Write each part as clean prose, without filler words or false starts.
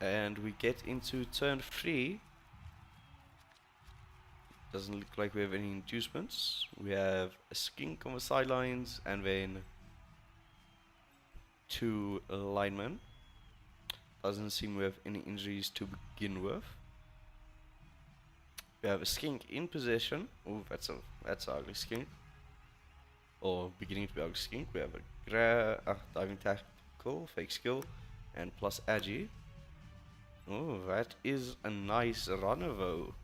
And we get into turn 3. Doesn't look like we have any inducements. We have a skink on the sidelines and then 2 linemen. Doesn't seem we have any injuries to begin with. We have a skink in possession. Oh, that's an ugly skink. Or beginning to be ugly skink. We have a diving tackle, fake skill, and plus agi. Oh, that is a nice runner though.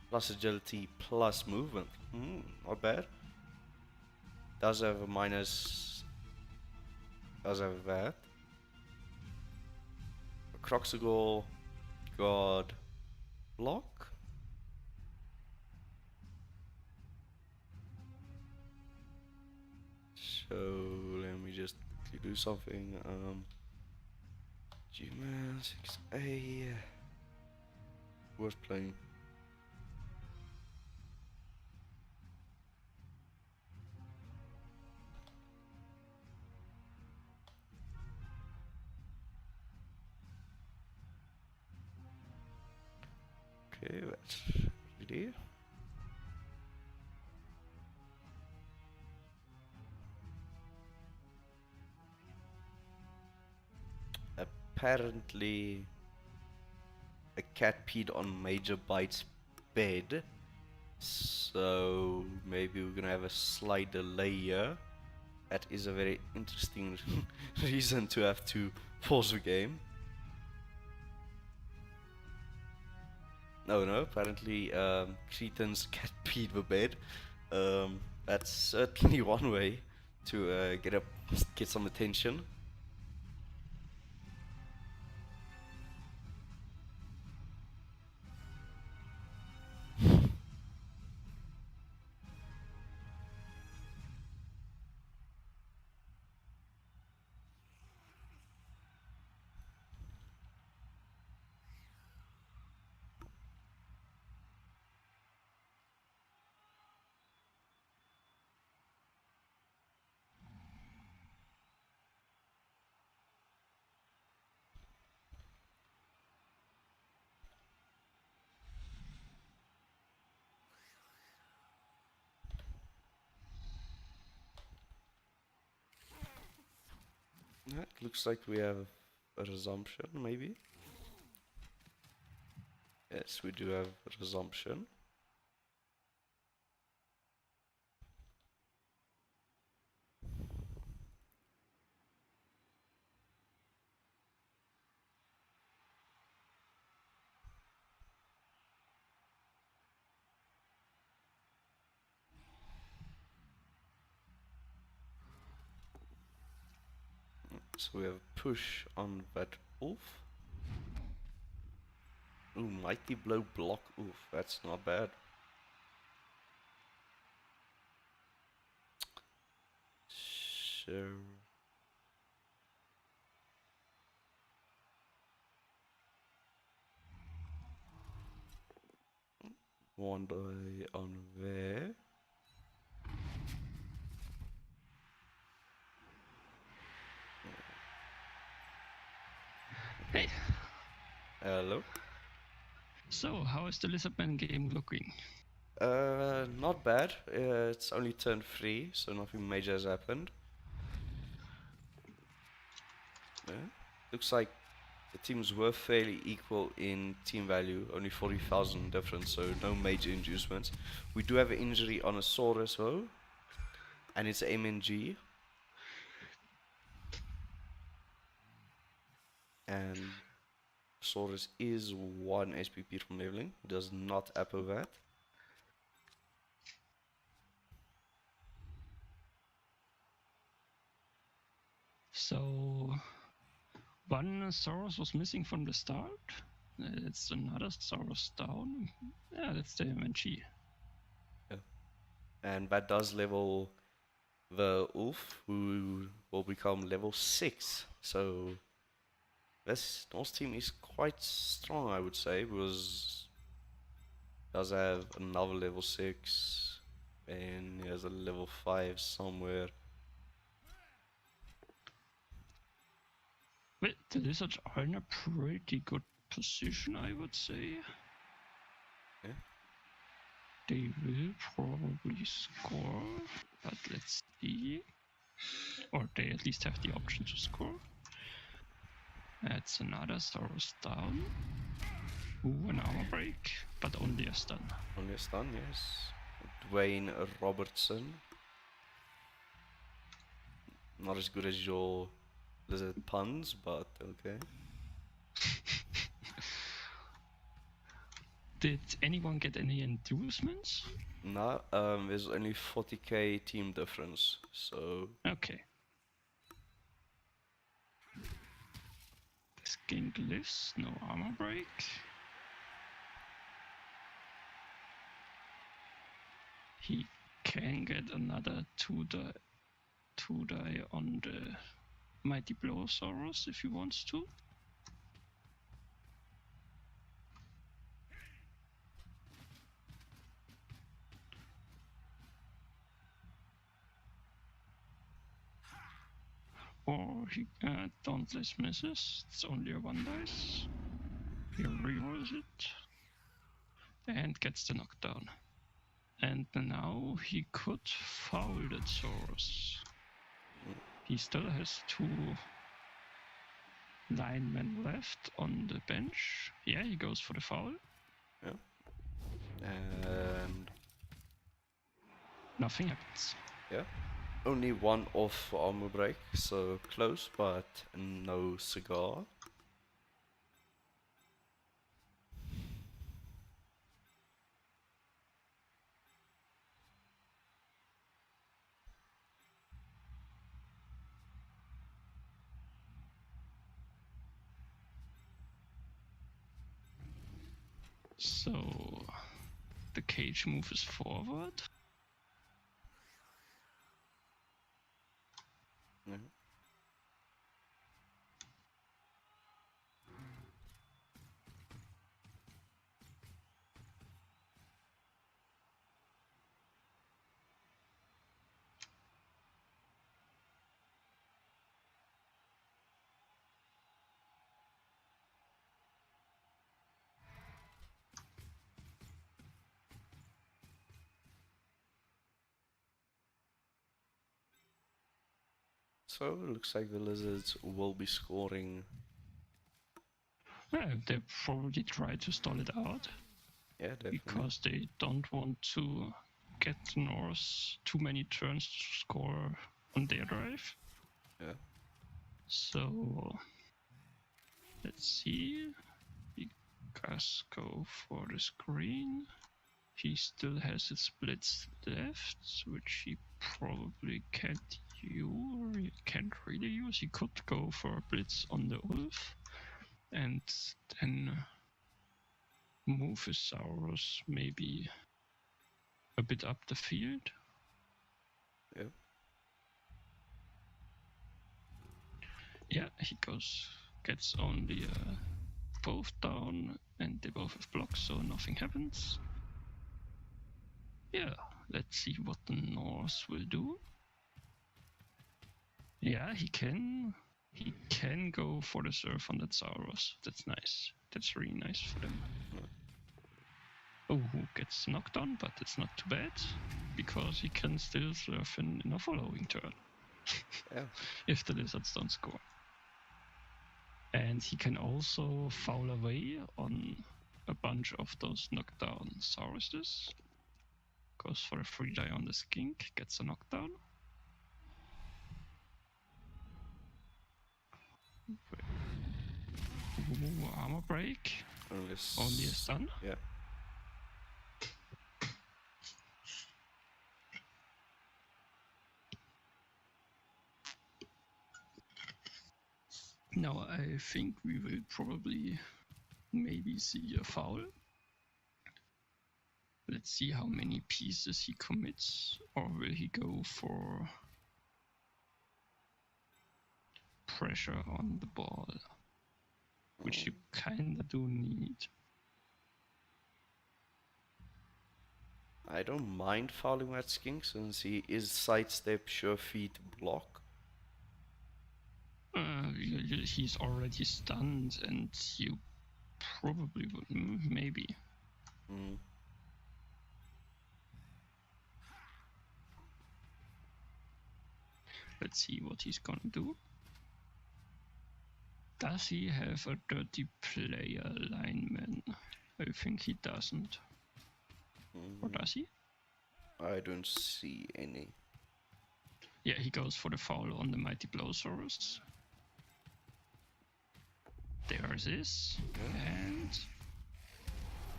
Plus agility, plus movement. Not bad. Does have a minus. Does have that. A Croxagol, God, block. So let me just quickly do something. GMan 6A. Worth playing. Okay, that's ready. Apparently, a cat peed on Majorbyte's bed, so maybe we're gonna have a slight delay here. That is a very interesting reason to have to pause the game. No, apparently Creatan's cat peed the bed. That's certainly one way to get some attention. That looks like we have a resumption, maybe. Yes, we do have a resumption. So we have push on that wolf. Ooh, mighty blow block. Oof, that's not bad. Sure. One die on there. Hey. Hello. So, how is the Lizardman game looking? Not bad. It's only turn 3, so nothing major has happened. Yeah. Looks like the teams were fairly equal in team value, only 40,000 difference, so no major inducements. We do have an injury on a Saurus though, and it's MNG. And Saurus is 1 SPP from leveling, does not apple that. So, one Saurus was missing from the start. It's another Saurus down. Yeah, that's the MNG. Yeah. And that does level the Wolf, who will become level 6. So this Norse team is quite strong, I would say, because it does have another level 6, and he has a level 5 somewhere. But the lizards are in a pretty good position, I would say. Yeah. They will probably score, but let's see. Or they at least have the option to score. That's another Saurus down. Ooh, an armor break, but only a stun. Only a stun, yes. Dwayne Robertson. Not as good as your lizard puns, but okay. Did anyone get any inducements? No, there's only 40k team difference, so Okay. The skink lives, no armor break. He can get another 2-die on the Mighty Blowsaurus if he wants to. Or he Dauntless misses. It's only a 1 dice. He rerolls it and gets the knockdown. And now he could foul the Saurus. He still has 2 linemen left on the bench. Yeah, he goes for the foul. yeah. And Nothing happens. yeah, only 1 off for armor break, so close, but no cigar. So the cage move is forward. Yeah. So it looks like the lizards will be scoring. Yeah, they probably try to stall it out. Yeah, definitely. Because they don't want to get Norse too many turns to score on their drive. Yeah. So let's see. He does go for the screen. He still has his splits left, which he probably can't use, or he can't really use. He could go for a blitz on the Ulf and then move his Saurus maybe a bit up the field. Yeah. Yeah, he gets only both down, and they both have blocks, so nothing happens. Yeah, let's see what the Norse will do. Yeah, he can go for the surf on that Saurus. That's nice. That's really nice for them. Oh, who gets knocked on, but it's not too bad, because he can still surf in a following turn. Yeah. If the lizards don't score. And he can also foul away on a bunch of those knockdown Sauruses. Goes for a 3-die on the skink, gets a knockdown. Ooh, armor break. Only a stun. Yeah. Now I think we will probably maybe see a foul. Let's see how many pieces he commits, or will he go for pressure on the ball, which you kinda do need. I don't mind fouling that skink since he is sidestep, sure feet, block. he's already stunned, and you probably would. Maybe. Mm. Let's see what he's gonna do. Does he have a dirty player lineman? I think he doesn't. Or does he? I don't see any. Yeah, he goes for the foul on the Mighty Blowsaurus. There it is. And...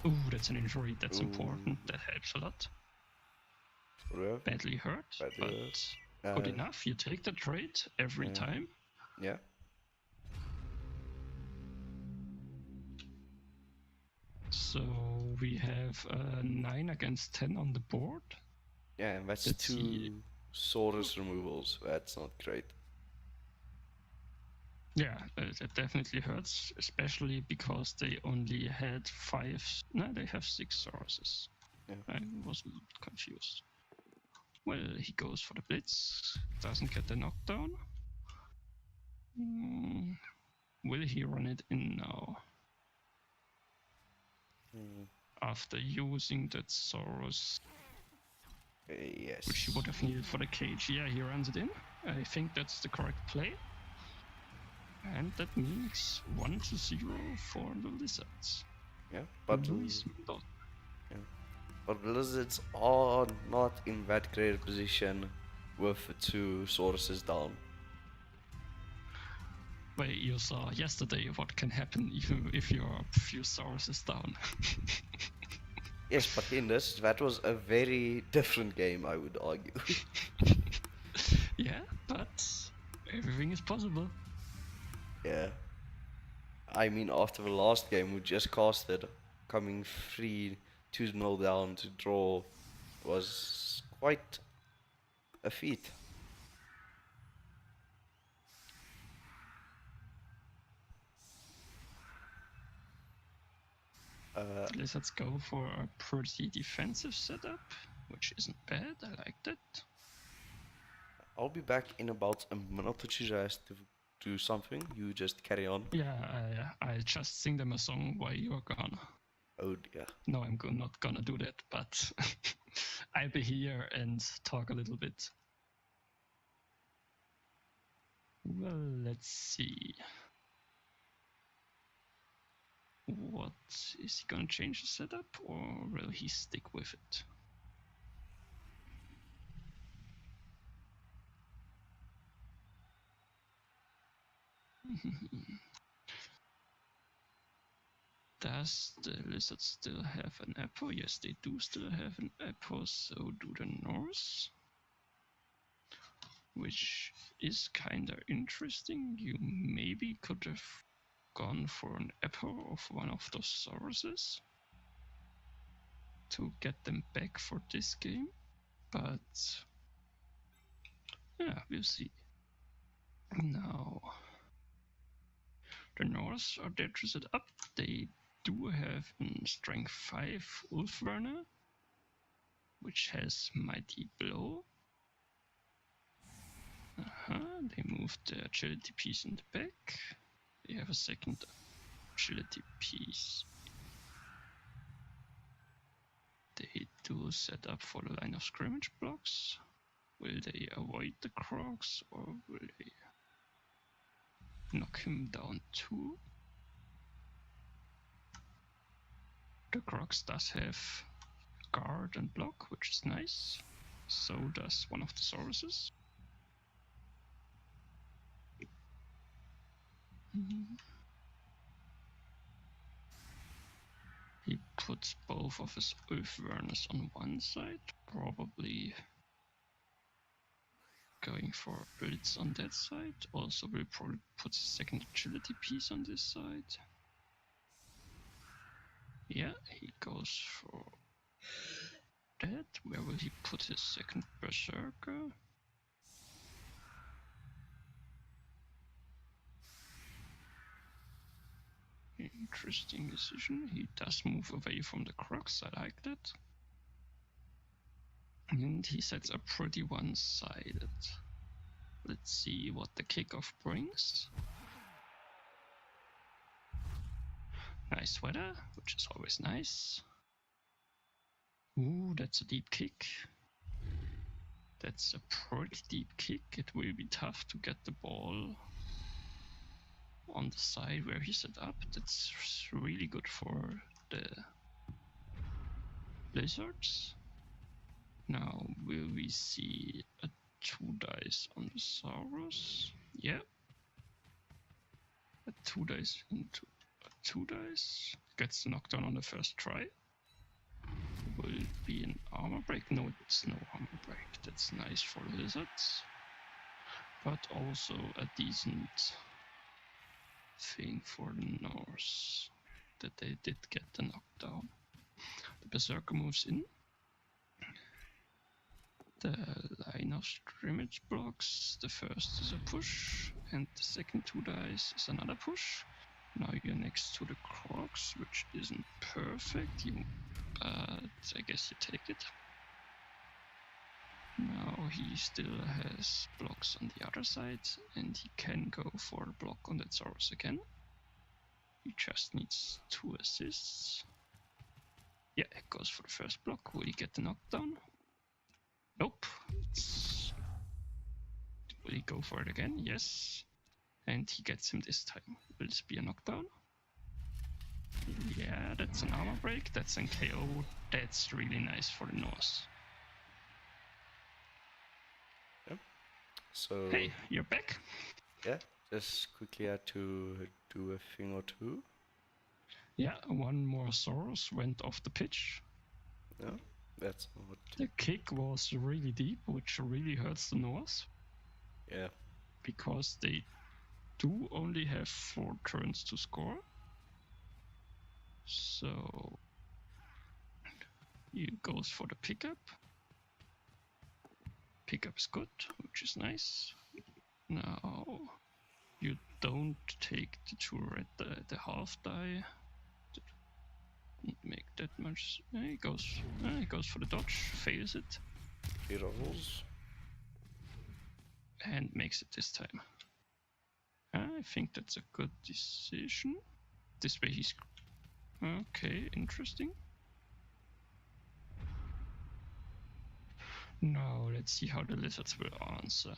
ooh, that's an injury. That's important. That helps a lot. Whatever. Badly hurt, but good enough. You take the trade every time. Yeah. So we have 9 against 10 on the board. Yeah, and that's Let's 2 see. Saurus removals. That's not great. Yeah, that definitely hurts, especially because they only had 5. No, they have 6 sources. Yeah. I was a little bit confused. Well, he goes for the blitz, doesn't get the knockdown. Will he run it in now? After using that Saurus, Yes. which he would have needed for the cage. Yeah, he runs it in. I think that's the correct play. And that means 1-0 for the Lizards. Yeah, but but Lizards are not in that great a position with 2 Sauruses down. Well, you saw yesterday what can happen if you're a few Sauruses down. Yes, but in this, that was a very different game, I would argue. Yeah, but everything is possible. Yeah. I mean, after the last game, we just casted, coming 3-2-0 down to draw was quite a feat. Let's go for a pretty defensive setup, which isn't bad. I like that. I'll be back in about a minute or two just to do something. You just carry on. Yeah, I'll just sing them a song while you're gone. Oh dear. No, I'm not gonna do that, but I'll be here and talk a little bit. Well, let's see. What is he gonna change the setup, or will he stick with it? Does the lizard still have an Echo? Yes, they do still have an Echo, so do the Norse. Which is kinda interesting. You maybe could have gone for an Echo of one of those Sauruses to get them back for this game, but yeah, we'll see. Now, the Norse are dead to set up. They do have a Strength 5 Ulfwerner, which has Mighty Blow. They moved the agility piece in the back. They have a second agility piece. They do set up for the line of scrimmage blocks. Will they avoid the Crocs, or will they knock him down too? The Crocs does have guard and block, which is nice. So does one of the Sauruses. He puts both of his Ulfwerners on one side, probably going for a blitz on that side. Also will probably put his second agility piece on this side. Yeah, he goes for that. Where will he put his second Berserker? Interesting decision. He does move away from the Crocs, I like that. And he sets up pretty one-sided. Let's see what the kickoff brings. Nice weather, which is always nice. Ooh, that's a deep kick. That's a pretty deep kick. It will be tough to get the ball on the side where he set up. That's really good for the lizards. Now, will we see a 2 dice on the Saurus? Yeah. A 2 dice into a 2 dice. Gets the knockdown on the first try. Will it be an armor break? No, it's no armor break. That's nice for lizards. But also a decent thing for the Norse. That they did get the knockdown. The Berserker moves in. The line of scrimmage blocks. The first is a push, and the second 2 dice is another push. Now you're next to the Crocs, which isn't perfect, but I guess you take it. Now he still has blocks on the other side, and he can go for a block on that Saurus again. He just needs 2 assists. Yeah, it goes for the first block. Will he get the knockdown? Nope. Will he go for it again? Yes. And he gets him this time. Will this be a knockdown? Yeah, that's an armor break. That's an KO. That's really nice for the Norse. Yep. So Hey, you're back. yeah, just quickly had to do a thing or two. Yeah, one more Saurus went off the pitch. Yeah, that's what. The kick was really deep, which really hurts the Norse. Yeah. Because they do only have 4 turns to score. So he goes for the pickup. Pickup is good, which is nice. Now you don't take the 2 red die, the half die. Didn't make that much. He goes for the dodge, fails it. He rolls. And makes it this time. I think that's a good decision. This way he's... Okay, interesting. Now let's see how the lizards will answer.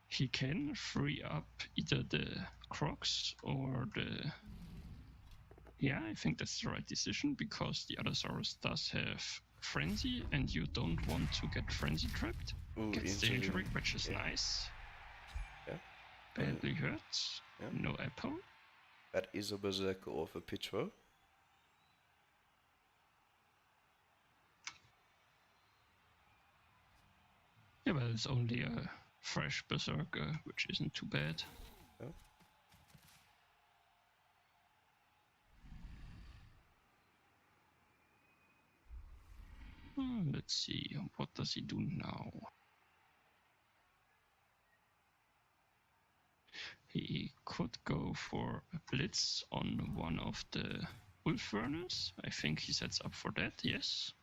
He can free up either the Crocs or the... Yeah, I think that's the right decision, because the other Saurus does have Frenzy, and you don't want to get Frenzy trapped. Ooh, Gets the injury, which is nice. Yeah. Badly hurt. Yeah. No apple. That is a Berserker of a pitcher. Yeah, but it's only a fresh Berserker, which isn't too bad. Yeah. Let's see, what does he do now? He could go for a blitz on one of the Wolf Runners. I think he sets up for that, yes.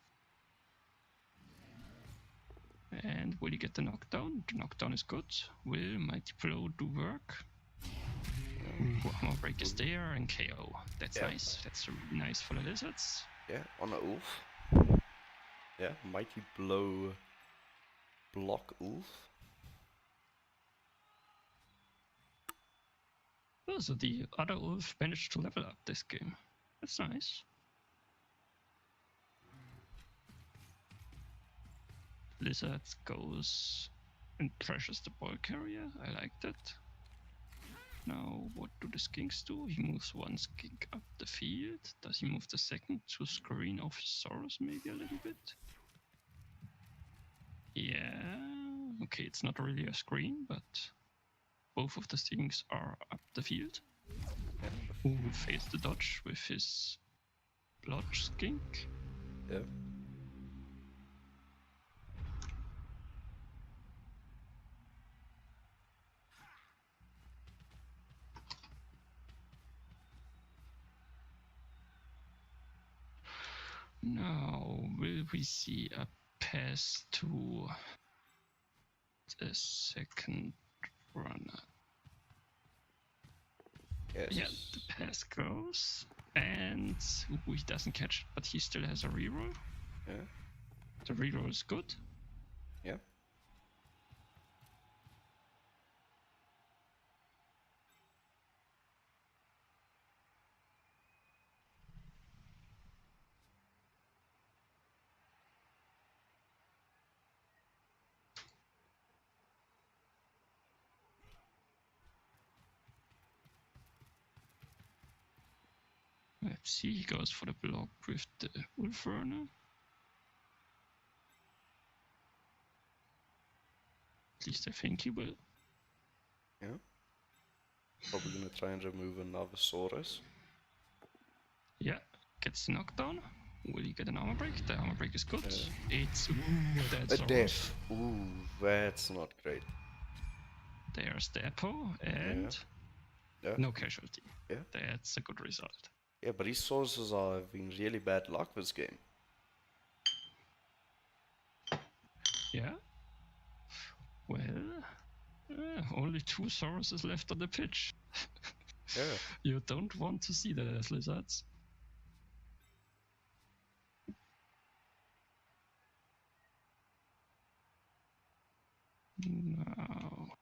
And will he get the knockdown? The knockdown is good. Will Mighty Blow do work? Armor break is there, and KO. That's nice. That's really nice for the lizards. Yeah, on a Ulf. Yeah, Mighty Blow. Block Ulf. Oh, so the other Ulf managed to level up this game. That's nice. Lizard goes and pressures the ball carrier. I like that. Now, what do the skinks do? He moves one skink up the field. Does he move the second to screen off his Saurus maybe a little bit? Yeah. Okay, it's not really a screen, but both of the skinks are up the field. Who fails the dodge with his blodge skink? Yeah. Now, will we see a pass to the second runner? Yes. Yeah, the Pass goes, and he doesn't catch it, but he still has a reroll. Yeah. The reroll is good. Yeah. Let's see, he goes for the block with the Wolferner. At least I think he will. Yeah. Probably gonna try and remove another Saurus. Yeah, gets the knockdown. Will he get an armor break? The armor break is good. It's that's A death. Ooh, that's not great. There's the Apo and Yeah. no casualty. Yeah. That's a good result. Yeah, but these Sauruses are having really bad luck this game. Yeah. Well, only 2 Sauruses left on the pitch. Yeah. You don't want to see that as lizards. No.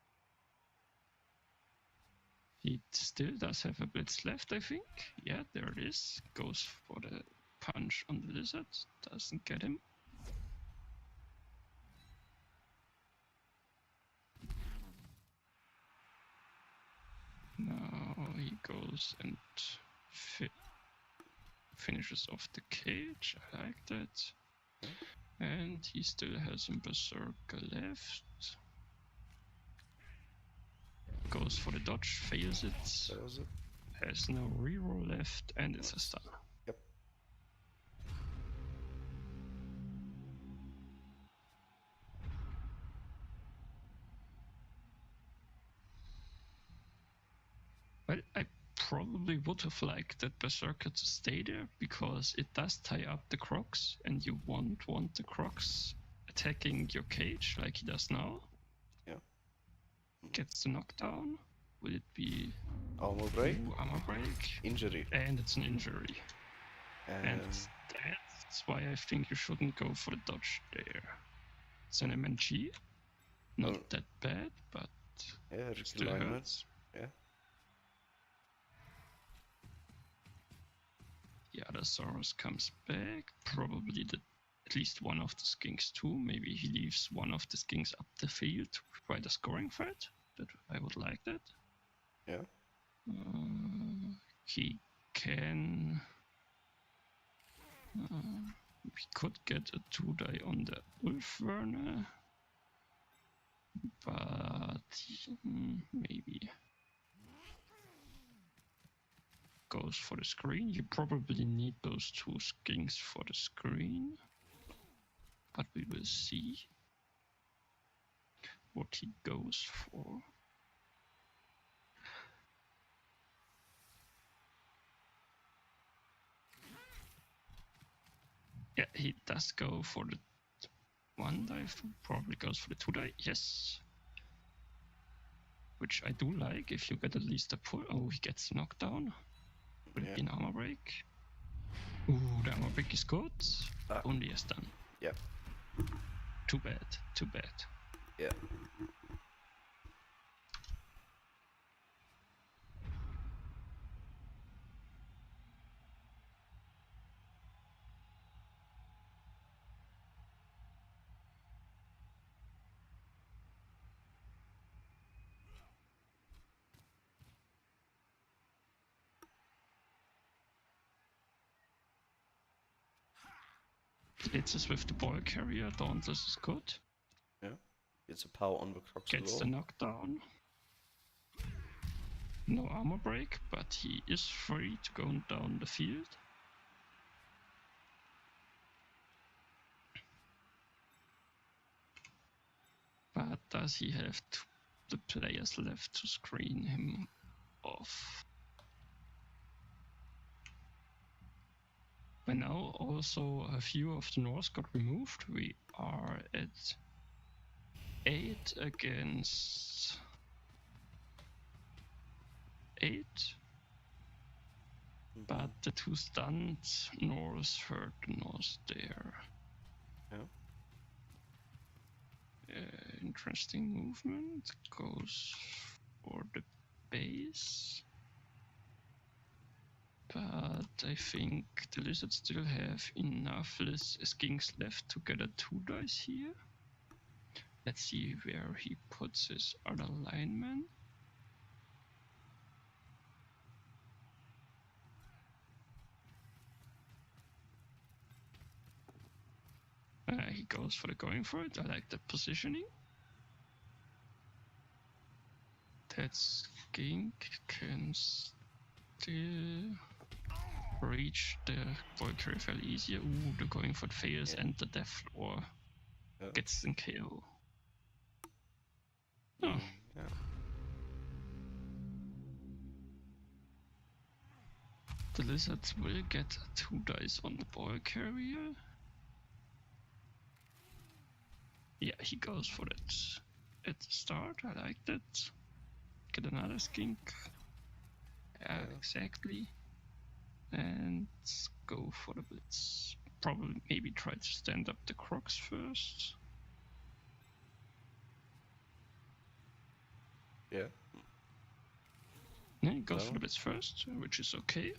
He still does have a blitz left, I think. Yeah, there it is. Goes for the punch on the lizard. Doesn't get him. Now he goes and finishes off the cage. I like that. And he still has a berserker left. Goes for the dodge, fails it. Fails it. Has no reroll left, and it's a stun. Yep. Well, I probably would have liked that berserker to stay there, because it does tie up the crocs, and you won't want the crocs attacking your cage like he does now. Yeah. Gets the knockdown. Will it be Armor break. armor break? Injury. And it's an injury. And And that's why I think you shouldn't go for the dodge there. It's an MNG. Not that bad, but yeah, still realignment. hurts. Yeah. The other Saurus comes back. Probably at least one of the skinks too. Maybe he leaves one of the skinks up the field to provide a scoring threat. That I would like that. Yeah. He can. We could get a 2-die on the Wolferner, but maybe goes for the screen. You probably need those 2 skinks for the screen, but we will see what he goes for. Yeah, he does go for the 1-die, probably goes for the 2-die, yes. Which I do like, if you get at least a pull. Oh, he gets knocked down. Will it be an armor break? Ooh, the armor break is good. Only a stun. Yep. Too bad, too bad. Yeah. Blitzes with the ball carrier, Dauntless is good. Yeah. It's a power on the crocs as Gets well. the knockdown. No armor break, but he is free to go down the field. But does he have the players left to screen him off? By now, also a few of the Norse got removed. We are at 8 against 8. But the two stunned Norse hurt the Norse there. Yeah. Interesting movement. Goes for the base. But I think the lizards still have enough skinks left to get a 2 dice here. Let's see where he puts his other lineman. He goes for the going for it. I like the positioning. That skink can still reach the boy carry fairly easier. Ooh, the going for it fails and the death floor gets in KO. Oh. Yeah. The lizards will get 2 dice on the ball carrier. Yeah, he goes for it at the start. I like that. Get another skink. Yeah, exactly. And go for the blitz. Probably maybe try to stand up the crocs first. Yeah. Yeah, he goes for the blitz first, which is okay.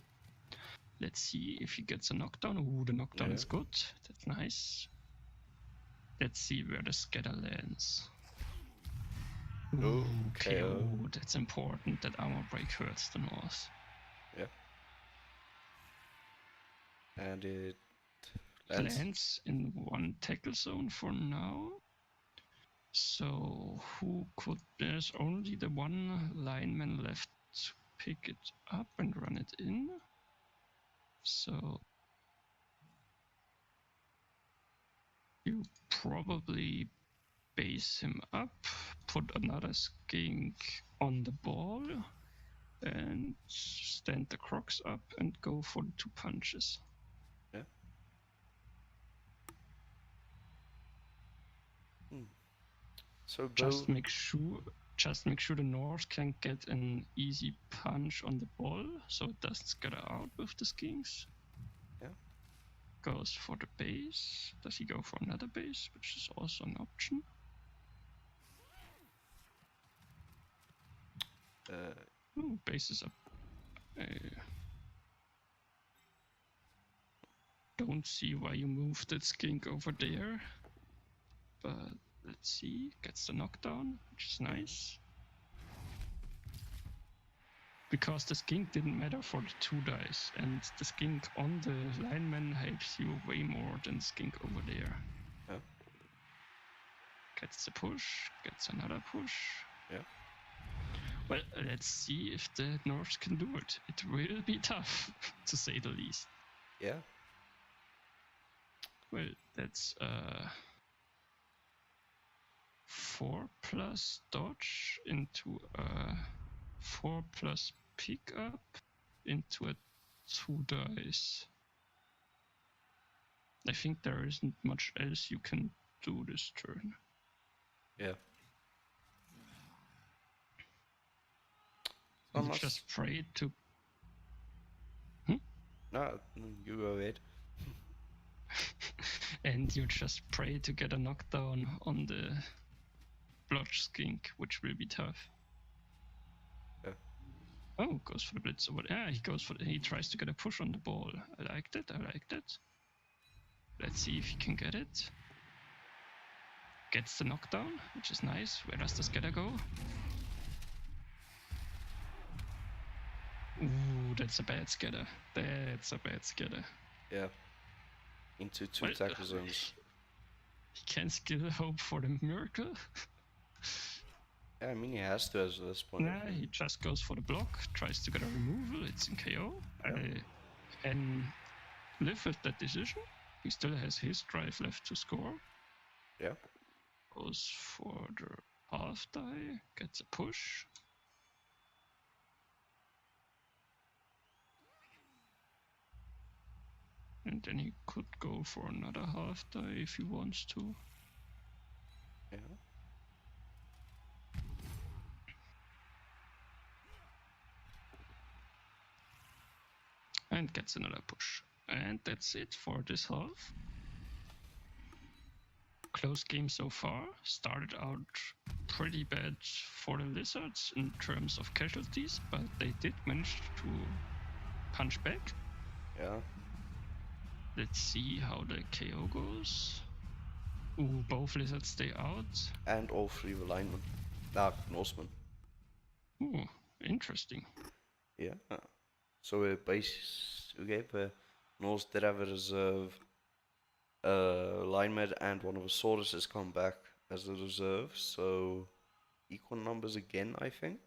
Let's see if he gets a knockdown. Ooh, the knockdown is good. That's nice. Let's see where the scatter lands. Ooh, KO. That's important. That armor break hurts the Norse. Yeah. And it lands in one tackle zone for now. So who could? There's only the one lineman left to pick it up and run it in. So you probably base him up, put another skink on the ball, and stand the crocs up and go for the 2 punches. Yeah. So just make sure the Norse can get an easy punch on the ball, so it doesn't scatter out with the skinks. Yeah. Goes for the base. Does he go for another base, which is also an option? Base is up. Don't see why you moved that skink over there, but let's see. Gets the knockdown, which is nice. Because the skink didn't matter for the 2 dice, and the skink on the lineman helps you way more than skink over there. Yeah. Gets the push, gets another push. Yeah. Well, let's see if the Norse can do it. It will be tough, to say the least. Yeah. Well, that's 4+ dodge into a 4+ pick up into a 2 dice. I think there isn't much else you can do this turn. Yeah. You just pray to... No, you go ahead. And you just pray to get a knockdown on the blotch skink, which will be tough. Yeah. Oh, goes for the blitz. Yeah, he tries to get a push on the ball. I like that. Let's see if he can get it. Gets the knockdown, which is nice. Where does the scatter go? Ooh, that's a bad scatter. Yeah. Into 2 tackle zones. He can still hope for the miracle. Yeah, I mean he has to at this point. Nah, he just goes for the block, tries to get a removal, it's in KO. Yeah. I can live with that decision. He still has his drive left to score. Yeah. Goes for the half die, gets a push. And then he could go for another half die if he wants to. Yeah. And gets another push. And that's it for this half. Close game so far. Started out pretty bad for the Lizards in terms of casualties, but they did manage to punch back. Yeah. Let's see how the KO goes. Ooh, both Lizards stay out. And all 3 were linemen. Norsemen. Ooh, interesting. Yeah. So Norse did have a reserve lineman, and one of the swords has come back as a reserve, so equal numbers again, I think.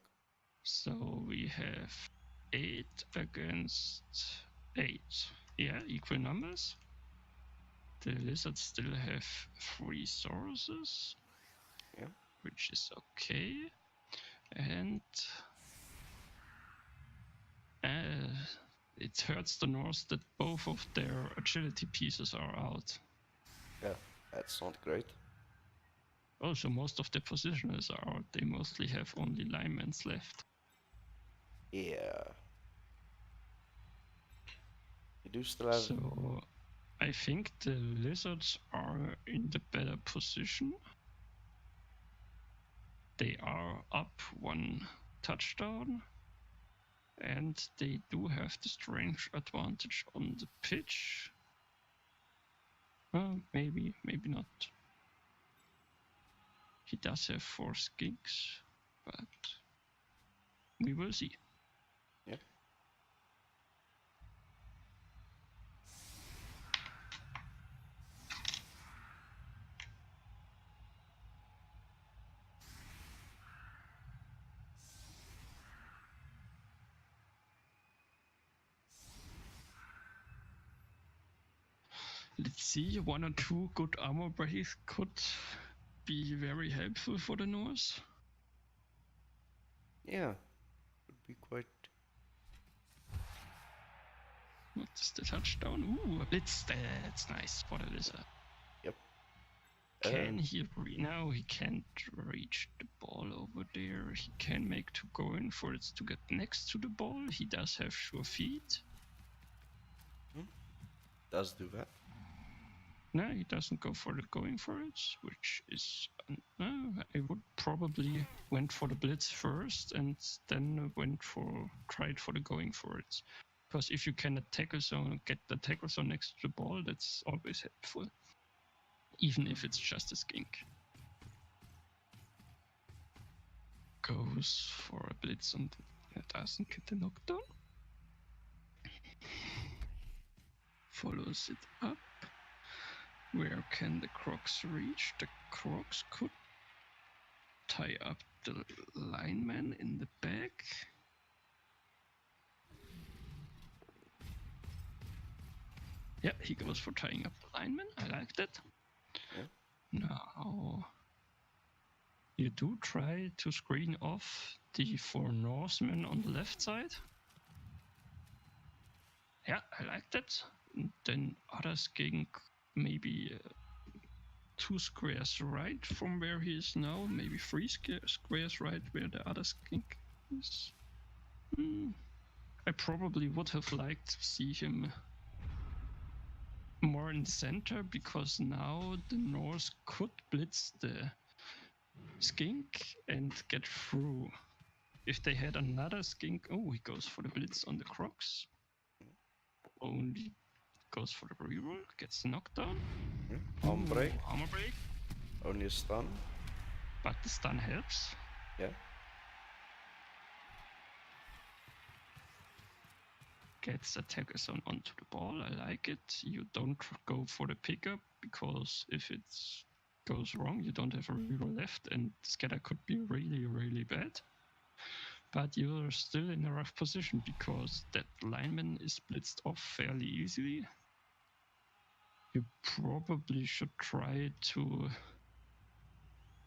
So we have 8 against 8. Yeah, equal numbers. The Lizards still have 3 sources. Yeah. Which is okay. And it hurts the Norse that both of their agility pieces are out. Yeah, that's not great. Also, most of the positioners are out. They mostly have only linemen left. Yeah. You do still have... So, I think the Lizards are in the better position. They are up 1 touchdown. And they do have the strength advantage on the pitch. Maybe not. He does have 4 skinks, but we will see. Yeah. Let's see, 1 or 2 good armor breaks could be very helpful for the Norse. Yeah. Would be quite... What's the touchdown? Ooh, a blitz. That's nice for the Lizard. Yep. Can he... No, he can't reach the ball over there. He can make to go in for it to get next to the ball. He does have sure feet. Does do that. No, he doesn't go for the going for it, which is... I would probably went for the blitz first and then tried for the going for it. Because if you can tackle zone, get the tackle zone next to the ball, that's always helpful. Even if it's just a skink. Goes for a blitz and doesn't get the knockdown. Follows it up. Where can the Crocs reach? The Crocs could tie up the lineman in the back. Yeah, he goes for tying up the lineman. I like that. Yeah. Now, you do try to screen off the 4 Norsemen on the left side. Yeah, I like that. And then other skink maybe 2 squares right from where he is now, maybe 3 squares right where the other skink is. I probably would have liked to see him more in the center, because now the Norse could blitz the skink and get through. If they had another skink... Oh, he goes for the blitz on the Crocs. Only goes for the reroll, gets the knockdown. Arm break. Armor break. Only a stun. But the stun helps. Yeah. Gets the tackle zone onto the ball. I like it. You don't go for the pickup, because if it goes wrong, you don't have a reroll left, and scatter could be really, really bad. But you're still in a rough position, because that lineman is blitzed off fairly easily. You probably should try to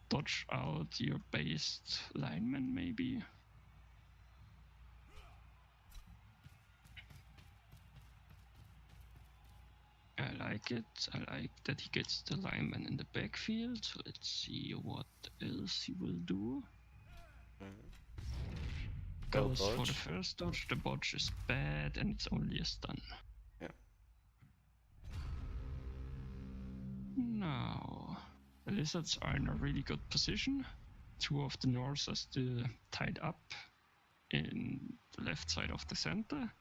dodge out your based lineman, maybe. I like it. I like that he gets the lineman in the backfield. Let's see what else he will do. Goes for the dodge. first dodge, the dodge is bad and it's only a stun. Yeah. Now, the lizards are in a really good position. Two of the Norse are still tied up in the left side of the center.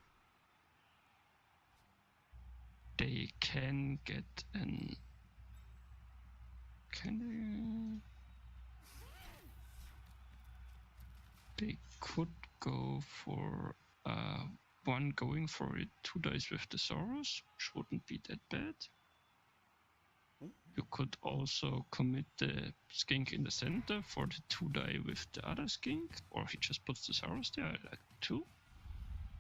They can get an... They could go for one going for it, 2 dice with the Saurus, which wouldn't be that bad. You could also commit the skink in the center for the 2 die with the other skink, or he just puts the Saurus there, I like 2.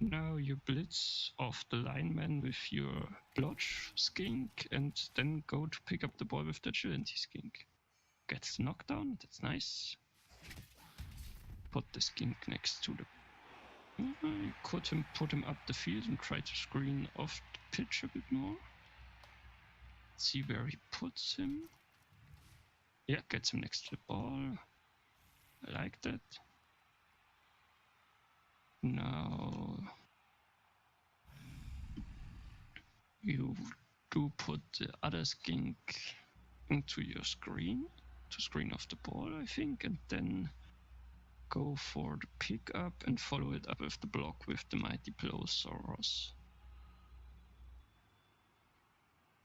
Now you blitz off the lineman with your blotch skink and then go to pick up the ball with the agility skink. Gets the knockdown, that's nice. Put the skink next to the... You could put him up the field and try to screen off the pitch a bit more. See where he puts him. Yeah, gets him next to the ball. I like that. Now you do put the other skink into your screen to screen off the ball, I think, and then go for the pickup and follow it up with the block with the Mighty Pliosaurus.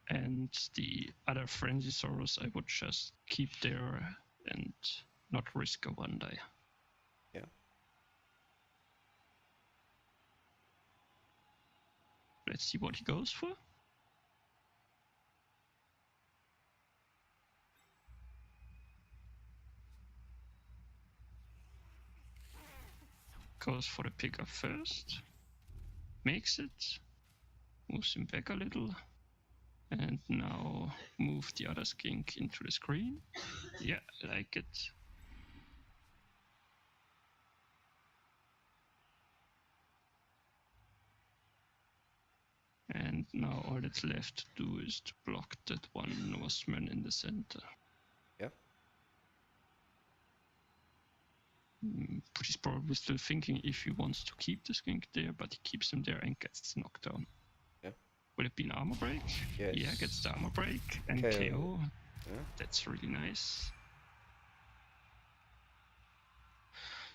And the other Frenzysaurus I would just keep there and not risk a 1 die. Yeah. Let's see what he goes for. Goes for the pickup first. Makes it. Moves him back a little. And now move the other skink into the screen. Yeah, I like it. And now all that's left to do is to block that one Norseman in the center. Yeah. But he's probably still thinking if he wants to keep the skink there, but he keeps him there and gets knocked down. Yeah. Will it be an armor break? Yes. Yeah, gets the armor break and KO. KO. Yeah. That's really nice.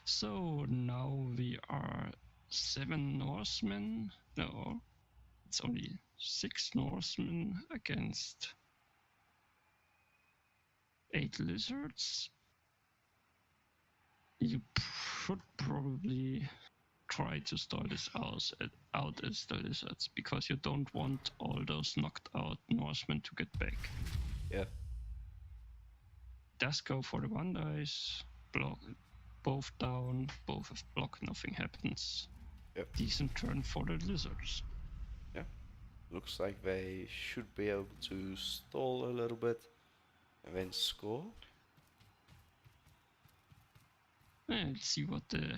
So now we are 7 Norsemen. No, it's only 6 Norsemen against 8 lizards. You should probably try to start this out as the lizards, because you don't want all those knocked out Norsemen to get back. Yeah. Does go for the 1 dice, block, both down, both have block, nothing happens. Yep. Decent turn for the lizards. Yeah. Looks like they should be able to stall a little bit and then score. Let's see what the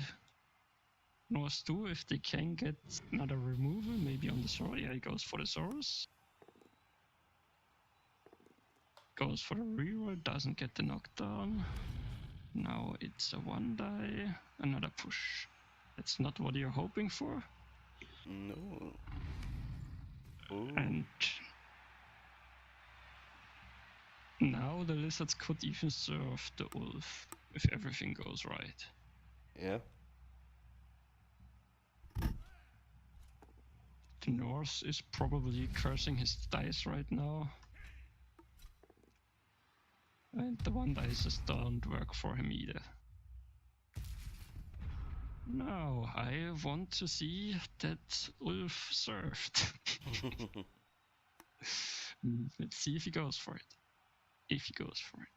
Norse do, if they can get another removal, maybe on the Saurus. Yeah, he goes for the Saurus. Goes for the reroll, doesn't get the knockdown. Now it's a 1 die, another push. That's not what you're hoping for. No. Ooh. And now the lizards could even serve the wolf if everything goes right. Yeah. The Norse is probably cursing his dice right now. And the 1 dice just don't work for him either. Now, I want to see that wolf served. Let's see if he goes for it. If he goes for it.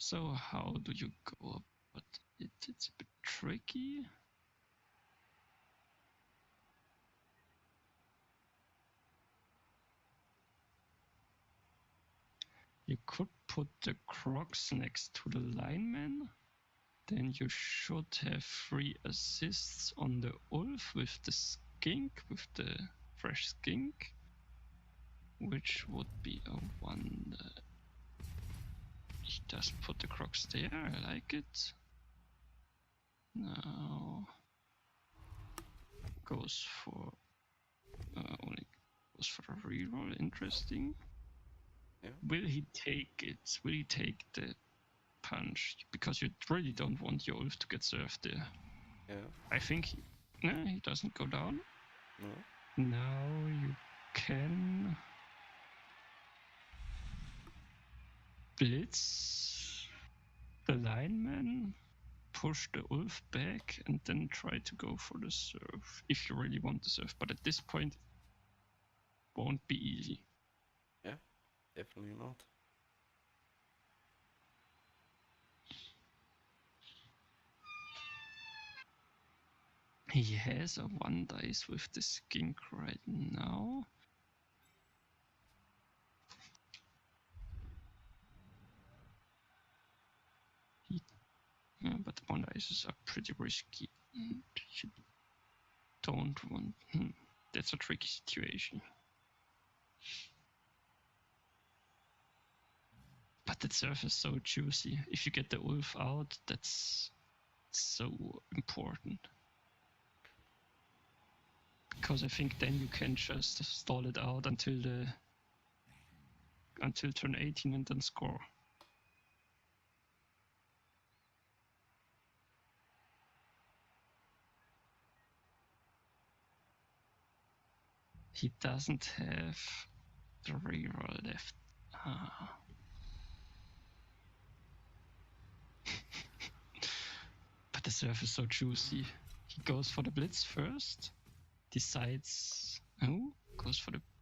So how do you go about it? It's a bit tricky. You could put the crocs next to the lineman. Then you should have 3 assists on the Ulf with the skink, with the fresh skink, which would be a wonder. He does put the crocs there, I like it. Now goes for only goes for a reroll, interesting. Yeah. Will he take it? Will he take the punch? Because you really don't want your Ulf to get served there. Yeah. I think he doesn't go down. No. Now you can blitz the lineman, push the Ulf back, and then try to go for the serve if you really want the serve. But at this point, it won't be easy. Yeah, definitely not. He has a 1 dice with the skink right now. Yeah, but 1 dice are pretty risky. And you don't want. That's a tricky situation. But the serve is so juicy. If you get the Ulf out, that's so important. Because I think then you can just stall it out until turn 18 and then score. He doesn't have the reroll left. But the serve is so juicy. He goes for the blitz first, decides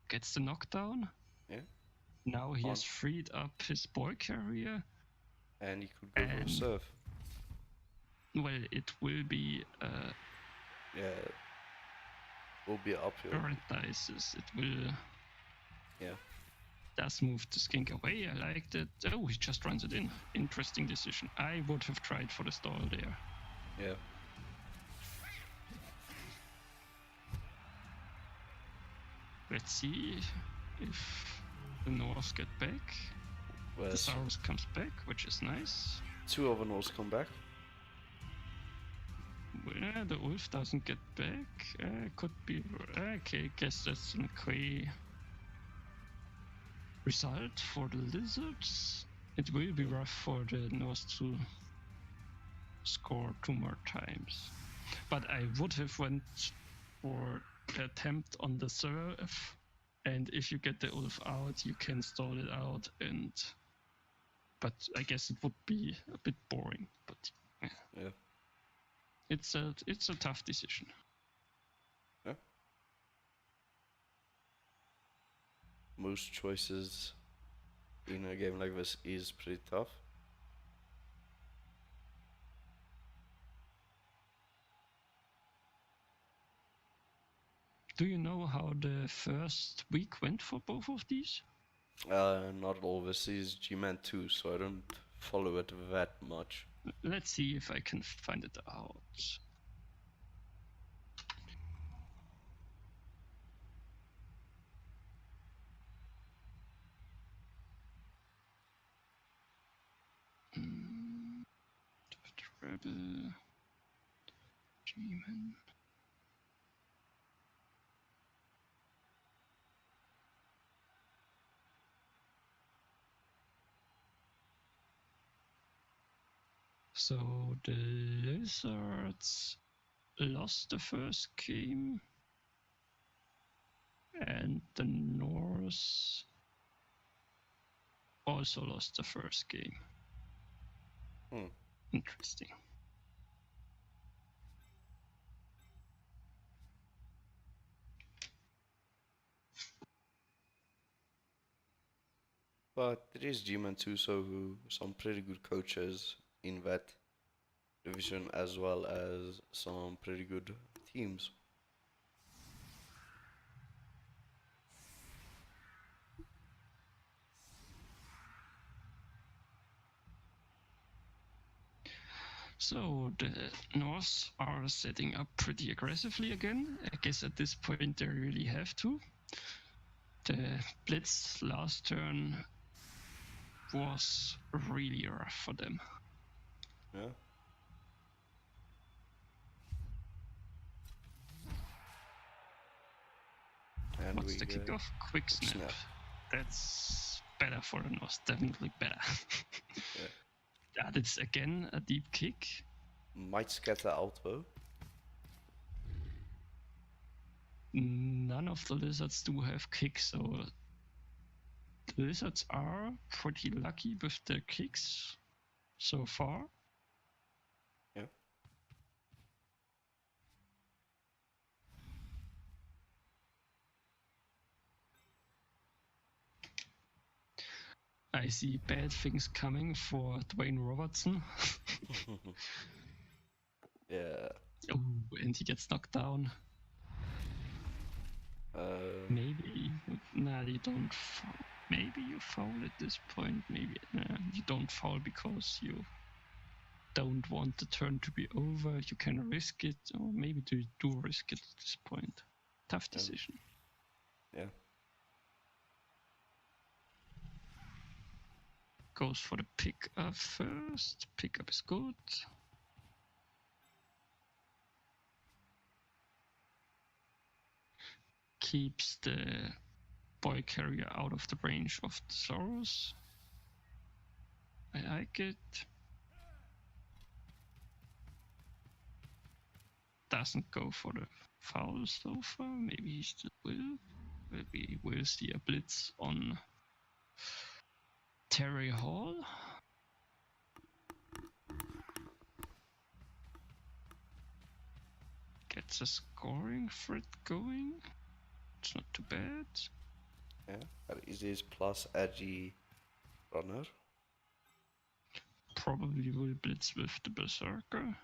gets the knockdown. Yeah. Now he has freed up his ball carrier. And he could go for a serve. Well, it will be yeah. Will be uphill. current dices. It will. Yeah. Does move the skink away. I liked it. Oh, he just runs it in. Interesting decision. I would have tried for the stall there. Yeah. Let's see if the Norse get back. Well, the Saurus comes back, which is nice. 2 of the Norse come back. Well, the Ulf doesn't get back. Could be. Okay, guess that's an okay result for the lizards. It will be rough for the Norse to score 2 more times. But I would have went for the attempt on the serve, and if you get the Ulf out, you can stall it out, but I guess it would be a bit boring. But yeah. It's a tough decision. Yeah. Most choices in a game like this is pretty tough. Do you know how the first week went for both of these? Not all. This is GMan 2, so I don't follow it that much. Let's see if I can find it out. Rebel, GMan. So the lizards lost the first game, and the Norse also lost the first game. Interesting. But there is GMan 2, so some pretty good coaches in that division, as well as some pretty good teams. So the Norse are setting up pretty aggressively again. I guess at this point they really have to. The Blitz last turn was really rough for them. Yeah. And What's the kickoff? Quick snap. That's better for the Norse, definitely better. Yeah. That is again a deep kick. Might scatter auto. None of the lizards do have kicks, so the lizards are pretty lucky with their kicks so far. Yeah. I see bad things coming for Dwayne Robertson. Yeah. Oh, and he gets knocked down. Maybe. Nah, you don't foul. Maybe you foul at this point. Maybe you don't foul because you don't want the turn to be over. You can risk it, or maybe you do risk it at this point. Tough decision. Yeah. Goes for the pick up first. Pick up is good. Keeps the boy carrier out of the range of the Soros. I like it. Doesn't go for the foul so far. Maybe he still will. Maybe we'll see a blitz on Terry Hall. Gets a scoring threat going. It's not too bad. Yeah. That is his plus edgy runner. Probably will blitz with the Berserker.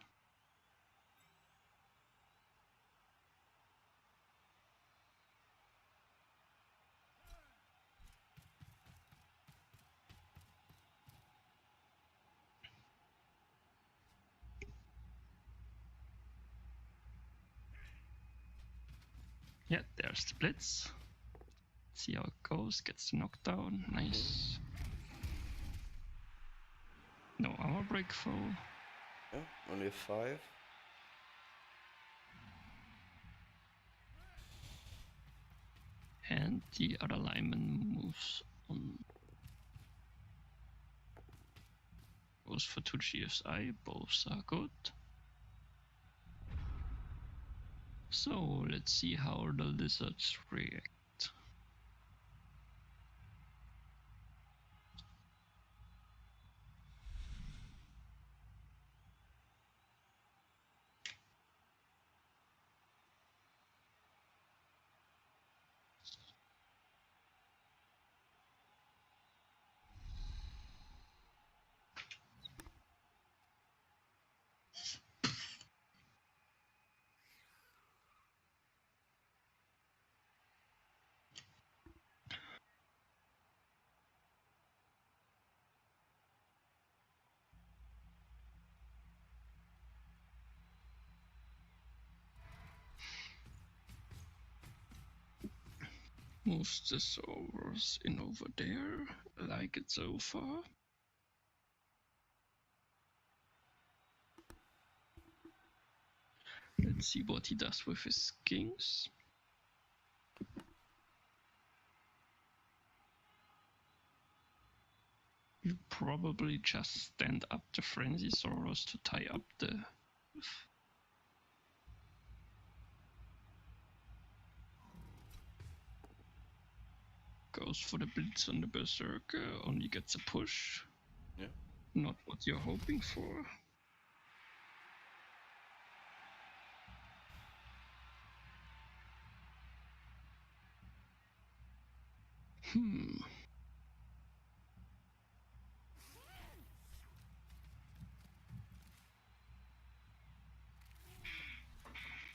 Yeah, there's the blitz. See how it goes. Gets the knockdown. Nice. No armor break foul. Yeah. Only a 5. And the other lineman moves on. Goes for 2 GSI. Both are good. So let's see how the lizards react. Moves the Soros in over there. I like it so far. Let's see what he does with his kings. You probably just stand up the Frenzy Soros to tie up the... Goes for the blitz on the Berserker, only gets a push. Yeah. Not what you're hoping for.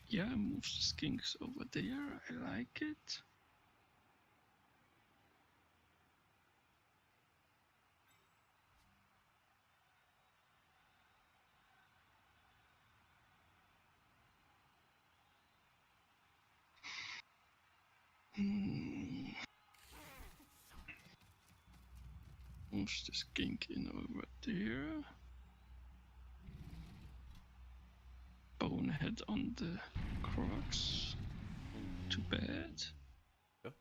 Yeah, moves the skinks over there. I like it. Moves the skink in over there. Bonehead on the crux. Too bad. Yeah.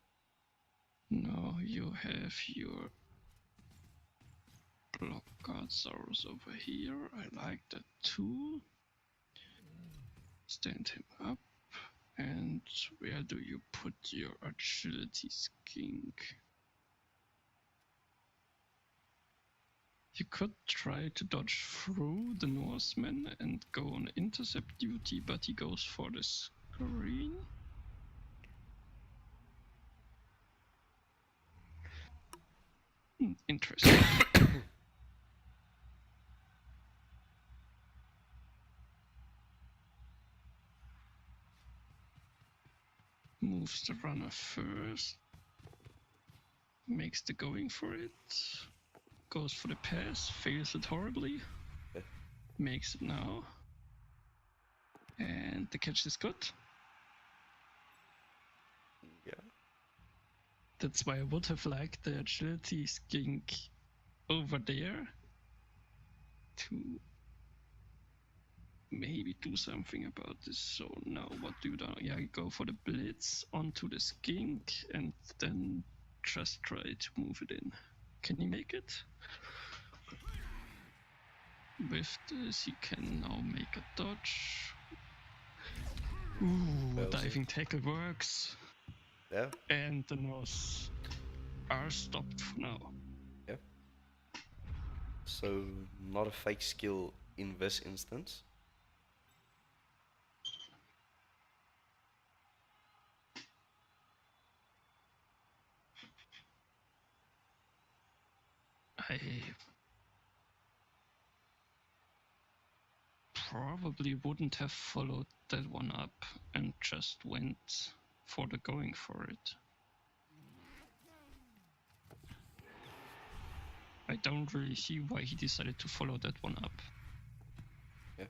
Now you have your block guardsaurus over here. I like that too. Stand him up. And where do you put your agility skink? You could try to dodge through the Norsemen and go on intercept duty, but he goes for the screen. Interesting. Moves the runner first. Makes the going for it. Goes for the pass. Fails it horribly. Okay. Makes it now. And the catch is good. Yeah. That's why I would have liked the agility skink over there to maybe do something about this. So now what do you do? Yeah, you go for the blitz onto the skink and then just try to move it in. Can he make it? With this, he can now make a dodge. Ooh, diving tackle works. Yeah. And the Norse are stopped for now. Yeah. So not a fake skill in this instance. I probably wouldn't have followed that one up and just went for the going for it. I don't really see why he decided to follow that one up. Yeah.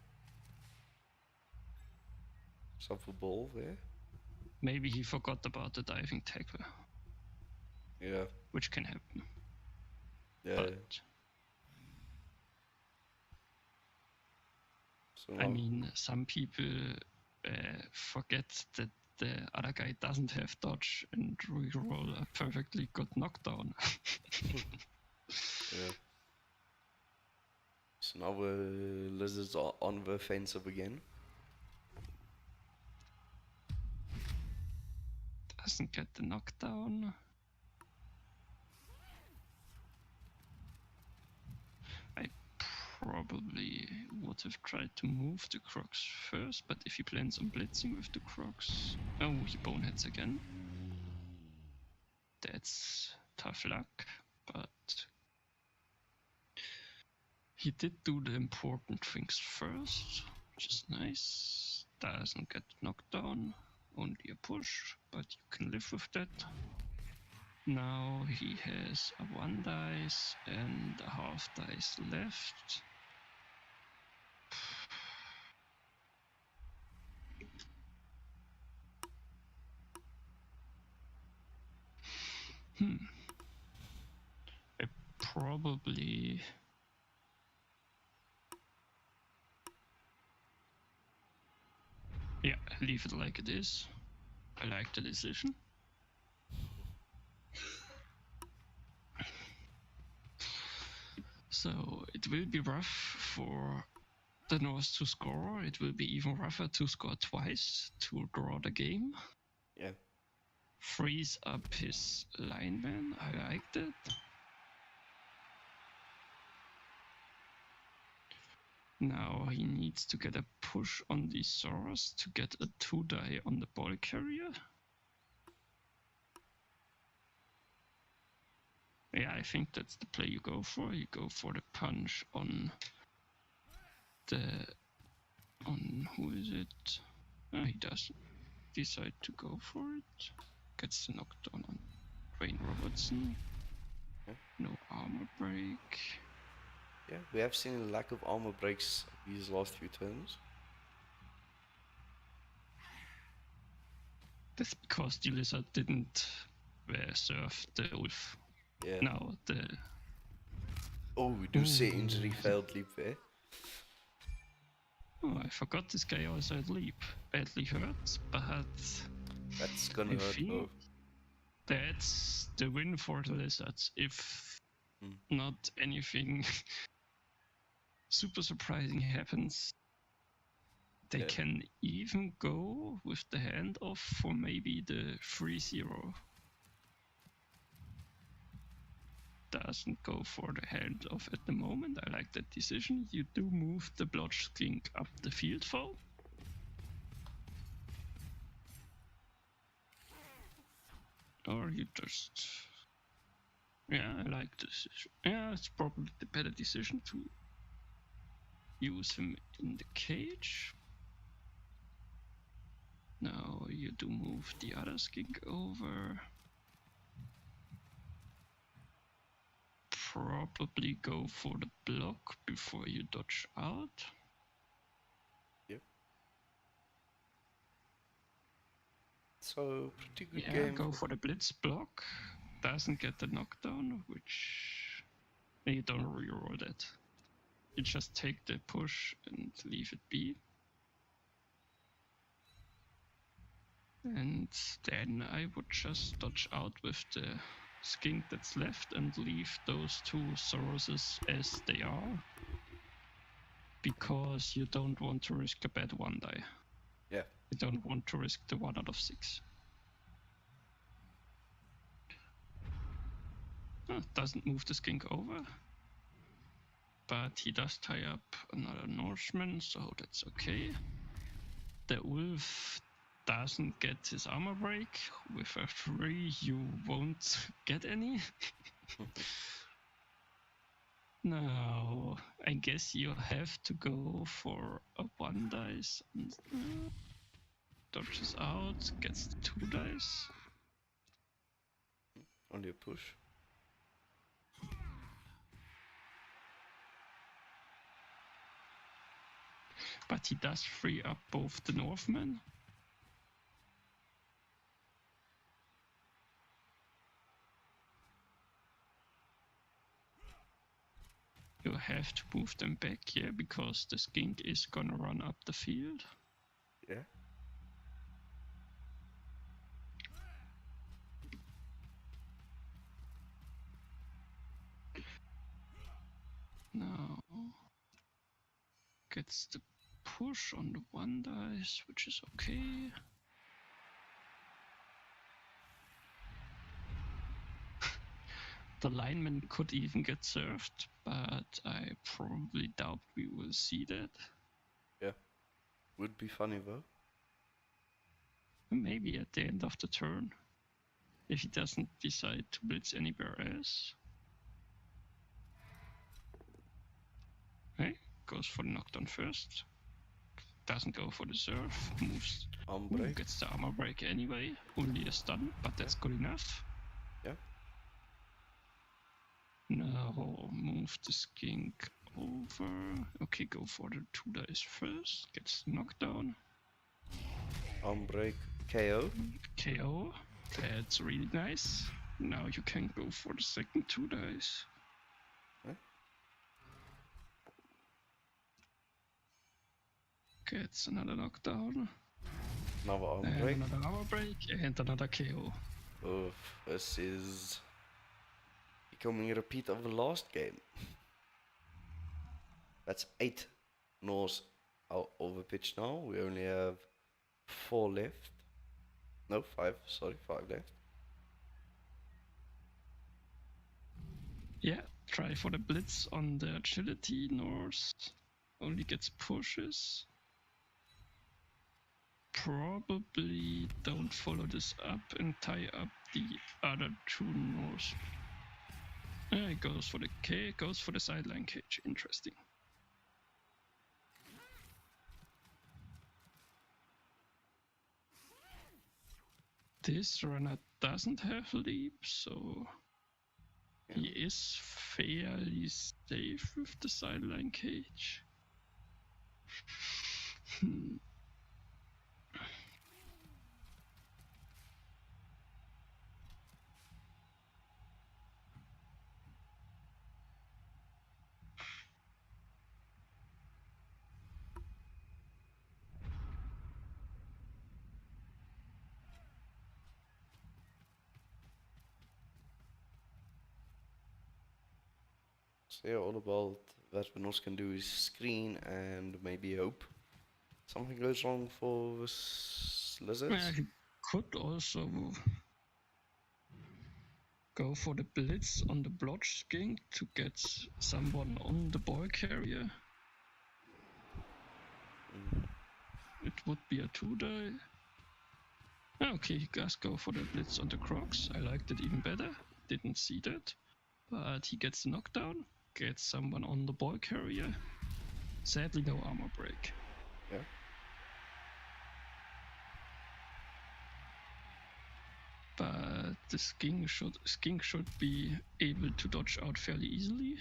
Some for ball there. Maybe he forgot about the diving tackle. Yeah. Which can happen. Yeah. But So I mean, some people forget that the other guy doesn't have dodge and reroll a perfectly good knockdown. Yeah. So now lizards are on the offensive again. Doesn't get the knockdown. I probably would have tried to move the crocs first, but if he plans on blitzing with the crocs... Oh, he boneheads again. That's tough luck, but he did do the important things first, which is nice. Doesn't get knocked down, only a push, but you can live with that. Now he has a 1 dice and a half dice left. I probably... Yeah, leave it like it is. I like the decision. So it will be rough for the Norse to score. It will be even rougher to score twice to draw the game. Yeah. Freeze up his lineman. I liked it. Now he needs to get a push on the Saurus to get a 2-die on the ball carrier. Yeah, I think that's the play you go for. You go for the punch on the... on who is it? He doesn't decide to go for it. Gets the knockdown on Dwayne Robertson. Yeah. No armor break. Yeah, we have seen a lack of armor breaks these last few turns. That's because the lizard didn't serve the wolf. Yeah. Now the... Oh, we do see injury failed leap there. Oh, I forgot this guy also had leap. Badly hurt, but That's gonna I hurt think though. that's the win for the lizards. If not anything super surprising happens, they can even go with the hand off for maybe the 3-0. Doesn't go for the hand off at the moment. I like that decision. You do move the blotch skink up the field though. Or you just... Yeah, I like this. Yeah, it's probably the better decision to use him in the cage. Now you do move the other skink over. Probably go for the block before you dodge out. Yep. So, pretty good Yeah, game. go for the blitz block. Doesn't get the knockdown, which... You don't reroll that. You just take the push and leave it be. And then I would just dodge out with the skink that's left and leave those two Soroses as they are. Because you don't want to risk a bad 1 die. Yeah. You don't want to risk the 1 out of 6. Doesn't move the skink over. But he does tie up another Norseman, so that's okay. The wolf doesn't get his armor break. With a 3 you won't get any. Now, I guess you have to go for a 1 dice. And, dodges out, gets the 2 dice. Only a push. But he does free up both the Northmen. You have to move them back here because the skink is gonna run up the field. Yeah. Now gets the push on the 1 dice, which is okay. The lineman could even get served, but I probably doubt we will see that. Yeah. Would be funny though. Maybe at the end of the turn, if he doesn't decide to blitz anywhere else. Okay, goes for the knockdown first. Doesn't go for the serve, moves. Break. Gets the armor break anyway, only a stun, but that's good enough. Yeah. Now move the skink over. Okay, go for the 2 dice first. Gets the knockdown. Break. KO. KO. That's really nice. Now you can go for the second 2 dice. Huh? Gets another knockdown. Another And break. another armor break and another KO. Oh, this is becoming a repeat of the last game. That's 8 Norse out over pitch now. We only have 4 left. No, 5. Sorry, 5 left. Yeah, try for the blitz on the agility. Norse only gets pushes. Probably don't follow this up and tie up the other 2 Norse. It goes for the K, goes for the sideline cage. Interesting. This runner doesn't have leap, so he is fairly safe with the sideline cage. So yeah, all about that Norse can do is screen and maybe hope something goes wrong for this lizards. He could also go for the blitz on the blotch skink to get someone on the ball carrier. It would be a 2-die. Okay, he does go for the blitz on the crocs. I liked it even better. Didn't see that. But he gets the knockdown, gets someone on the ball carrier. Sadly, no armor break. Yeah. But the skink should be able to dodge out fairly easily.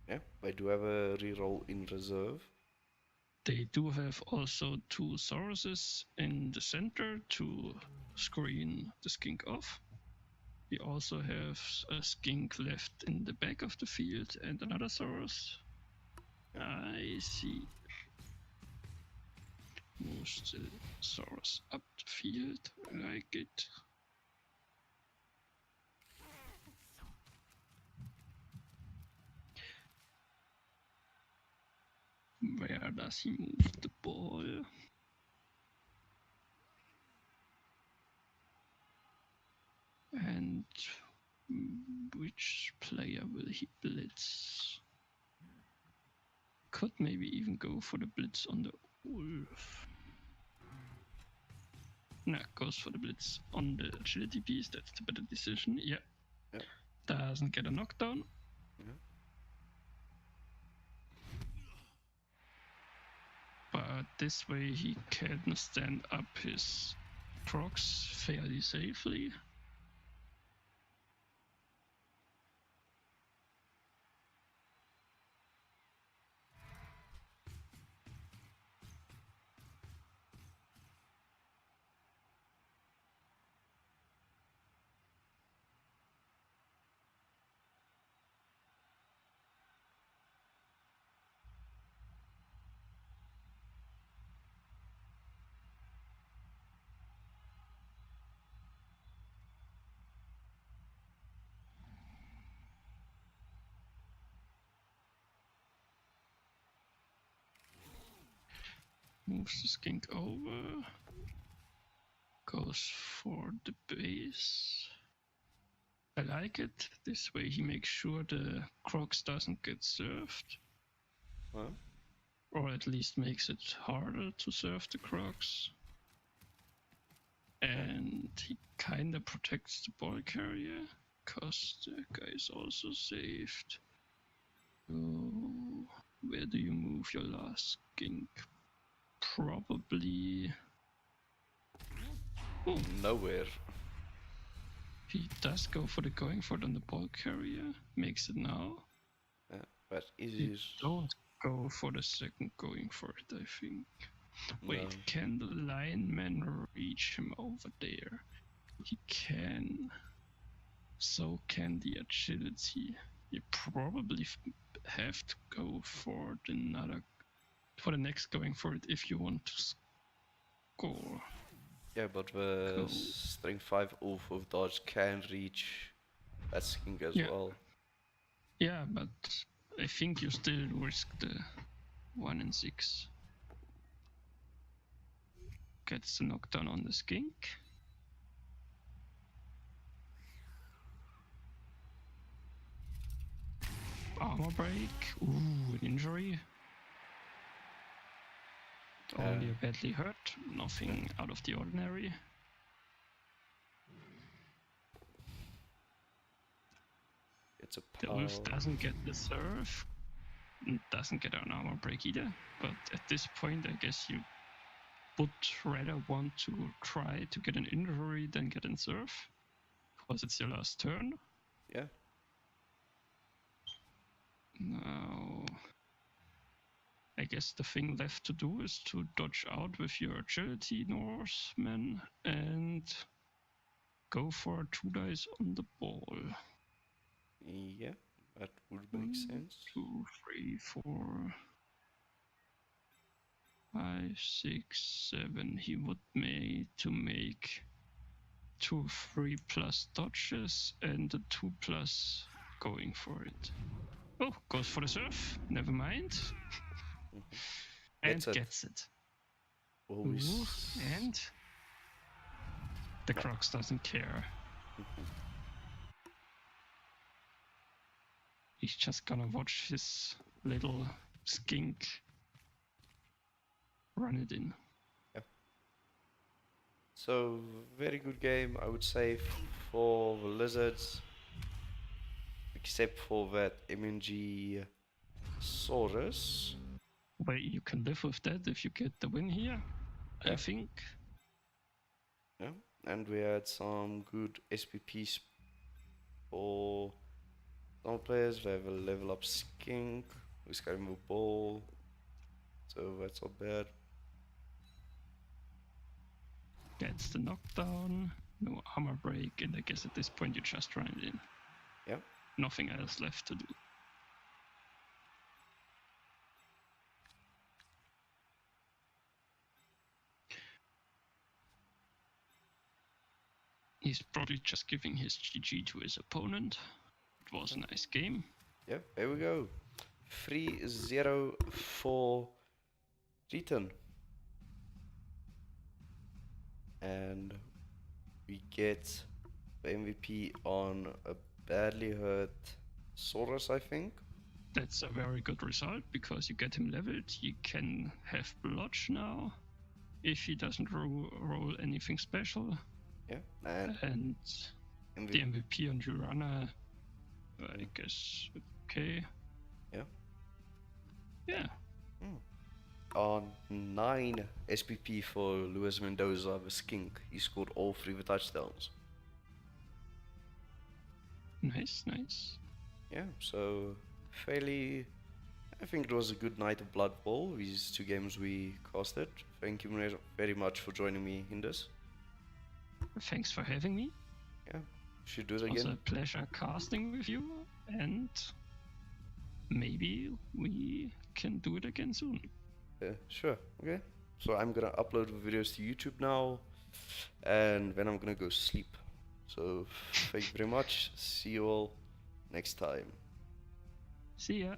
Yeah, they do have a reroll in reserve. They do have also 2 Sauruses in the center to screen the skink off. We also have a skink left in the back of the field and another Saurus. I see. Moves the Saurus up the field. I like it. Where does he move the ball? And which player will he blitz? Could maybe even go for the blitz on the wolf. Nah, goes for the blitz on the agility piece. That's the better decision. Yeah. Doesn't get a knockdown. But this way he can stand up his procs fairly safely. Moves the skink over. Goes for the base. I like it. This way he makes sure the crocs doesn't get served. Well, or at least makes it harder to serve the crocs. And he kinda protects the ball carrier, cause the guy is also saved. So, where do you move your last skink? Probably... oh, nowhere. He does go for the going for it on the ball carrier, makes it now. But is He his... don't go for the second going for it, I think. Wait, No. can the lineman reach him over there? He can. So can the agility. You probably have to go for the next going for it if you want to score. Yeah, but the strength 5 off of dodge can reach that skink as well. Yeah, but I think you still risk the 1 in 6. Gets the knockdown on the skink. Armor break. Ooh, an injury. Only badly hurt. Nothing out of the ordinary. It's a The wolf doesn't get the serve. Doesn't get an armor break either. But at this point, I guess you would rather want to try to get an injury than get a serve. Because it's your last turn. Yeah. Now, I guess the thing left to do is to dodge out with your agility Norseman and go for 2 dice on the ball. Yeah, that would make sense. 2, 3, 4, 5, 6, 7. He would need to make 2, 3 plus dodges and a 2 plus going for it. Oh, goes for the surf. Never mind. And gets it. Always. Ooh, and the Crocs doesn't care. He's just gonna watch his little skink run it in. Yeah. So, very good game, I would say, for the lizards. Except for that MNG Saurus. Well, you can live with that if you get the win here, Yeah. I think. Yeah, and we had some good SPPs for some players. We have a level up skink who's carrying the ball, so that's not bad. That's the knockdown. No armor break, and I guess at this point you just run it in. Yeah. Nothing else left to do. He's probably just giving his GG to his opponent. It was a nice game. Yeah, there we go. 3-0 for Creatan. And we get the MVP on a badly hurt Saurus, I think. That's a very good result because you get him leveled. You can have blodge now if he doesn't roll anything special. Yeah, and the MVP on Jurana, I guess, okay. Yeah. Yeah. On 9 SPP for Luis Mendoza, the skink. He scored all 3 of the touchdowns. Nice, nice. Yeah, so fairly, I think it was a good night of Blood Bowl, these 2 games we casted. Thank you very much for joining me in this. Thanks for having me. Yeah, should do it again. It was a pleasure casting with you, and maybe we can do it again soon. Sure, okay. So I'm gonna upload the videos to YouTube now, and then I'm gonna go sleep. So thank you very much. See you all next time. See ya.